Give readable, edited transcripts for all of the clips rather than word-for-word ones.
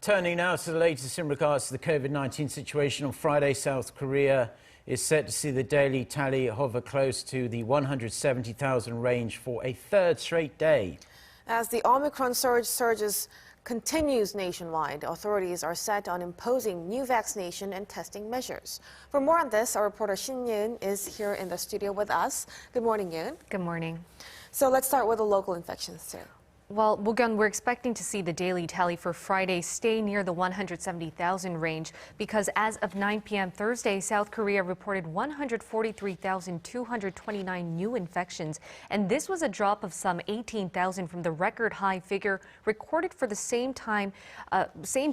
Turning now to the latest in regards to the COVID-19 situation. On Friday, South Korea is set to see the daily tally hover close to the 170,000 range for a third straight day. As the Omicron surges continues nationwide, authorities are set on imposing new vaccination and testing measures. For more on this, our reporter Shin Ye-eun is here in the studio with us. Good morning, Yeun. Good morning. So let's start with the local infections too. Well, Mokyeon, we're expecting to see the daily tally for Friday stay near the 170,000 range because as of 9 p.m. Thursday, South Korea reported 143,229 new infections, and this was a drop of some 18,000 from the record high figure recorded for the same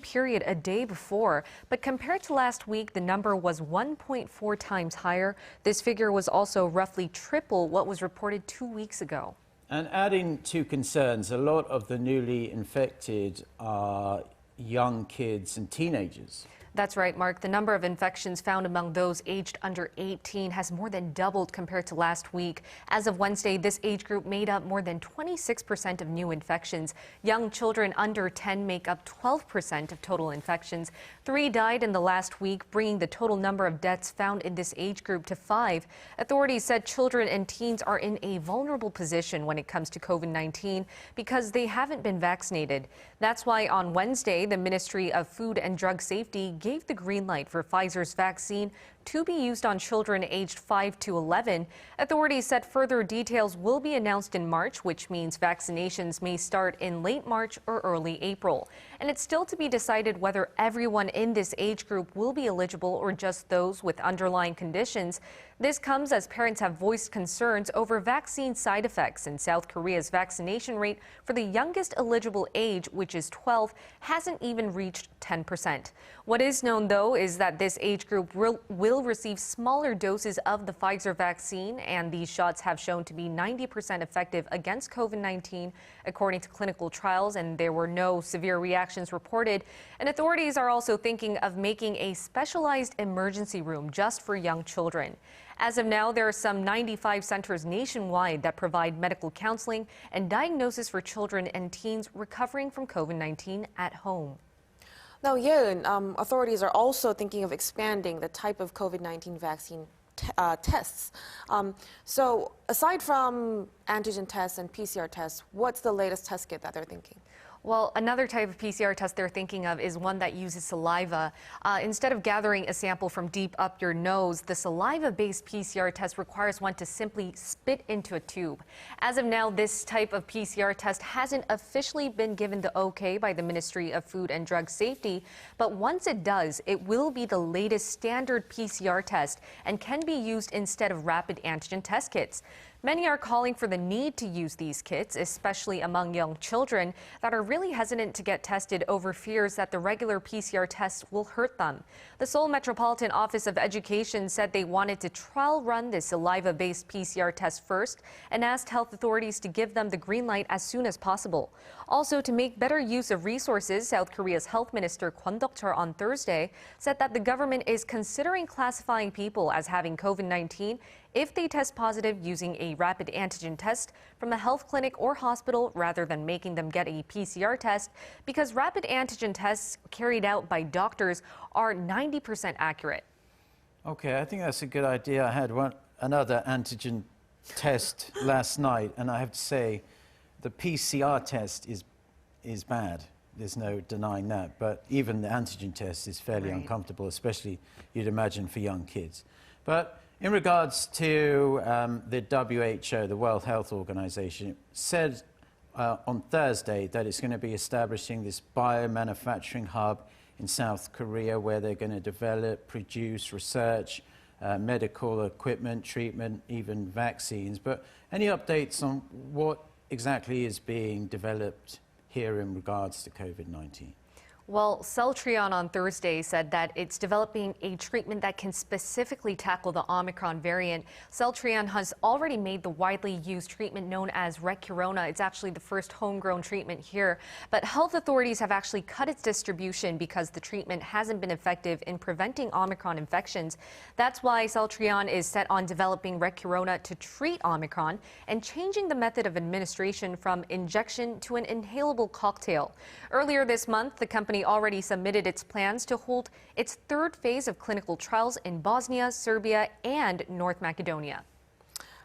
period a day before. But compared to last week, the number was 1.4 times higher. This figure was also roughly triple what was reported 2 weeks ago. And adding to concerns, a lot of the newly infected are young kids and teenagers. That's right, Mark. The number of infections found among those aged under 18 has more than doubled compared to last week. As of Wednesday, this age group made up more than 26% of new infections. Young children under 10 make up 12% of total infections. 3 died in the last week, bringing the total number of deaths found in this age group to 5. Authorities said children and teens are in a vulnerable position when it comes to COVID-19 because they haven't been vaccinated. That's why on Wednesday, the Ministry of Food and Drug Safety gave the green light for Pfizer's vaccine to be used on children aged 5 to 11. Authorities said further details will be announced in March, which means vaccinations may start in late March or early April. And it's still to be decided whether everyone in this age group will be eligible or just those with underlying conditions. This comes as parents have voiced concerns over vaccine side effects, and South Korea's vaccination rate for the youngest eligible age, which is 12, hasn't even reached 10%. What is known, though, is that this age group will receive smaller doses of the Pfizer vaccine, and these shots have shown to be 90% effective against COVID-19, according to clinical trials, and there were no severe reactions reported. And authorities are also thinking of making a specialized emergency room just for young children. As of now, there are some 95 centers nationwide that provide medical counseling and diagnosis for children and teens recovering from COVID-19 at home. Now, Yeun, authorities are also thinking of expanding the type of COVID-19 vaccine tests. So aside from antigen tests and PCR tests, what's the latest test kit that they're thinking? Well, another type of PCR test they're thinking of is one that uses saliva. Instead of gathering a sample from deep up your nose, the saliva-based PCR test requires one to simply spit into a tube. As of now, this type of PCR test hasn't officially been given the okay by the Ministry of Food and Drug Safety, but once it does, it will be the latest standard PCR test and can be used instead of rapid antigen test kits. Many are calling for the need to use these kits, especially among young children that are really hesitant to get tested over fears that the regular PCR tests will hurt them. The Seoul Metropolitan Office of Education said they wanted to trial run this saliva-based PCR test first and asked health authorities to give them the green light as soon as possible. Also, to make better use of resources, South Korea's Health Minister Kwon Dok-chul on Thursday said that the government is considering classifying people as having COVID-19 if they test positive using a rapid antigen test from a health clinic or hospital rather than making them get a PCR test, because rapid antigen tests carried out by doctors are 90% accurate. Okay, I think that's a good idea. I had another antigen test last night, and I have to say the PCR test is bad. There's no denying that. But even the antigen test is fairly uncomfortable, especially, you'd imagine, for young kids. But in regards to the WHO, the World Health Organization, it said on Thursday that it's going to be establishing this biomanufacturing hub in South Korea where they're going to develop, produce, research, medical equipment, treatment, even vaccines. But any updates on what exactly is being developed here in regards to COVID-19? Well, Celtrion on Thursday said that it's developing a treatment that can specifically tackle the Omicron variant. Celtrion has already made the widely used treatment known as Recurona. It's actually the first homegrown treatment here. But health authorities have actually cut its distribution because the treatment hasn't been effective in preventing Omicron infections. That's why Celtrion is set on developing Recurona to treat Omicron and changing the method of administration from injection to an inhalable cocktail. Earlier this month, the company company already submitted its plans to hold its third phase of clinical trials in Bosnia, Serbia, and North Macedonia.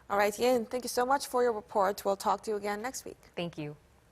All right, Yin, thank you so much for your report. We'll talk to you again next week. Thank you.